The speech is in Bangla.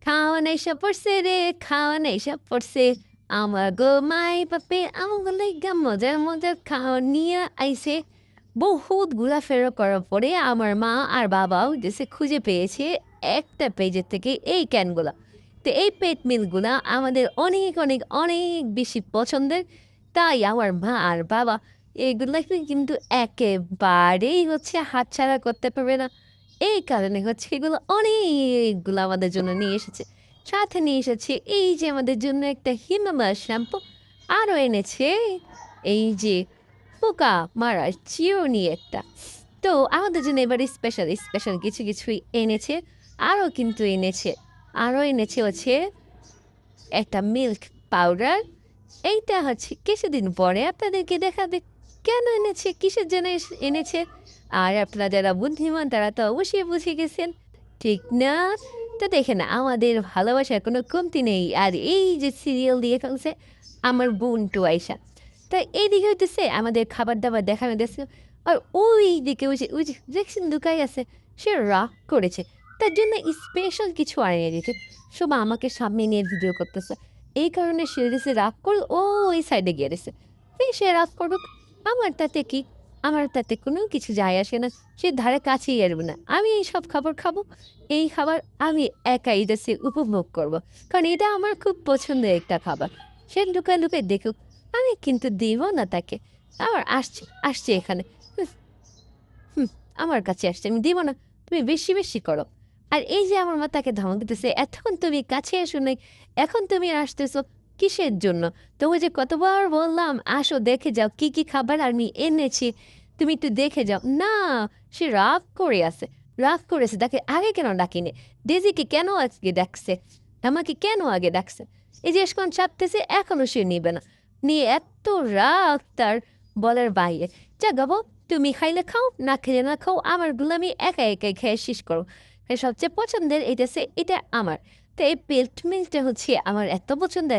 খাওয়া নেশা পড়ছে রে, খাওয়া নেশা পড়ছে। আমার গো মাই বাপে আমগো লাইগা মজার মজার খাওয়া নিয়া আইছে। বহুত ঘোরাফেরা করার পরে আমার মা আর বাবাও দেশে খুঁজে পেয়েছে একটা পেজের থেকে এই ক্যানগুলা। তো এই পেট মিলগুলা আমাদের অনেক, অনেক, অনেক বেশি পছন্দের। তাই আমার মা আর বাবা এগুলাকে কিন্তু একেবারেই হাতছাড়া করতে পারবে না। এই কারণে এগুলো অনেকগুলো আমাদের জন্য নিয়ে এসেছে। সাথে নিয়ে এসেছে এই যে আমাদের জন্য একটা হিমালয় শ্যাম্পু। আরও এনেছে এই যে পোকা মারার চিরুনি একটা। তো আমাদের জন্য এবারে স্পেশাল, স্পেশাল কিছু কিছুই এনেছে। আরও কিন্তু এনেছে, আরও এনেছে একটা মিল্ক পাউডার। এইটা কিছুদিন পরে আপনাদেরকে দেখাবে কেন এনেছে, কিসের জন্য এনেছে। আর আপনারা যারা বুদ্ধিমান তারা তো অবশ্যই বুঝে গেছেন, ঠিক না? তো দেখেন আমাদের ভালোবাসার কোনো কমতি নেই। আর এই যে সিরিয়াল দিয়ে ফেলছে আমার বোনটু আয়শা, তাই এইদিকে হইতেছে আমাদের খাবার দাবার দেখানো দিচ্ছে। আর ওই দিকে ওই যে দেখছেন লুকাই আছে, সে রাগ করেছে, তার জন্য স্পেশাল কিছু আনিয়ে দিতে। সব আমাকে সামনে নিয়ে ভিডিও করতেছে। এই কারণে সে গেছে রাগ করে ও ওই সাইডে গিয়ে গেছে। সে রাগ করুক, আমার তাতে কি? আমার তাতে কোনো কিছু যায় আসে না। সে ধারে কাছেই আসবে না। আমি এই সব খাবার খাবো, এই খাবার আমি একাই জাস্ট উপভোগ করব। কারণ এটা আমার খুব পছন্দের একটা খাবার। সে লুকায় লুকায় দেখুক, আমি কিন্তু দিব না তাকে। আবার আসছে আসছে এখানে, হুম, হুম, আমার কাছে আসছে, আমি দিব না। তুমি বেশি বেশি করো। আর এই যে আমার মা তাকে ধমক দিতেছে, এতক্ষণ তুমি কাছে এসো নাই, এখন তুমি আসতেছো কিসের জন্য? তুমি যে কতবার বললাম আসো দেখে যাও কি কি খাবার আমি এনেছি, তুমি একটু দেখে যাও না। সে রাগ করে আছে, রাগ করেছে। তাকে আগে কেন ডাকিনি? ডেজিকে কেন আজকে ডাকছে? আমাকে কেন আগে ডাকছে? এই যে এখন চাপতেছে, এখনো সে নিবে না। নিয়ে এত রাগ তার বলার বাইরে। যা গাবো, তুমি খাইলে খাও, না খেলে না খাও, আমার গুলামি একা একাই খেয়ে শেষ করো। সবচেয়ে পছন্দের এটা আমার। তো এই পেল্ট মিলটা আমার এত পছন্দের।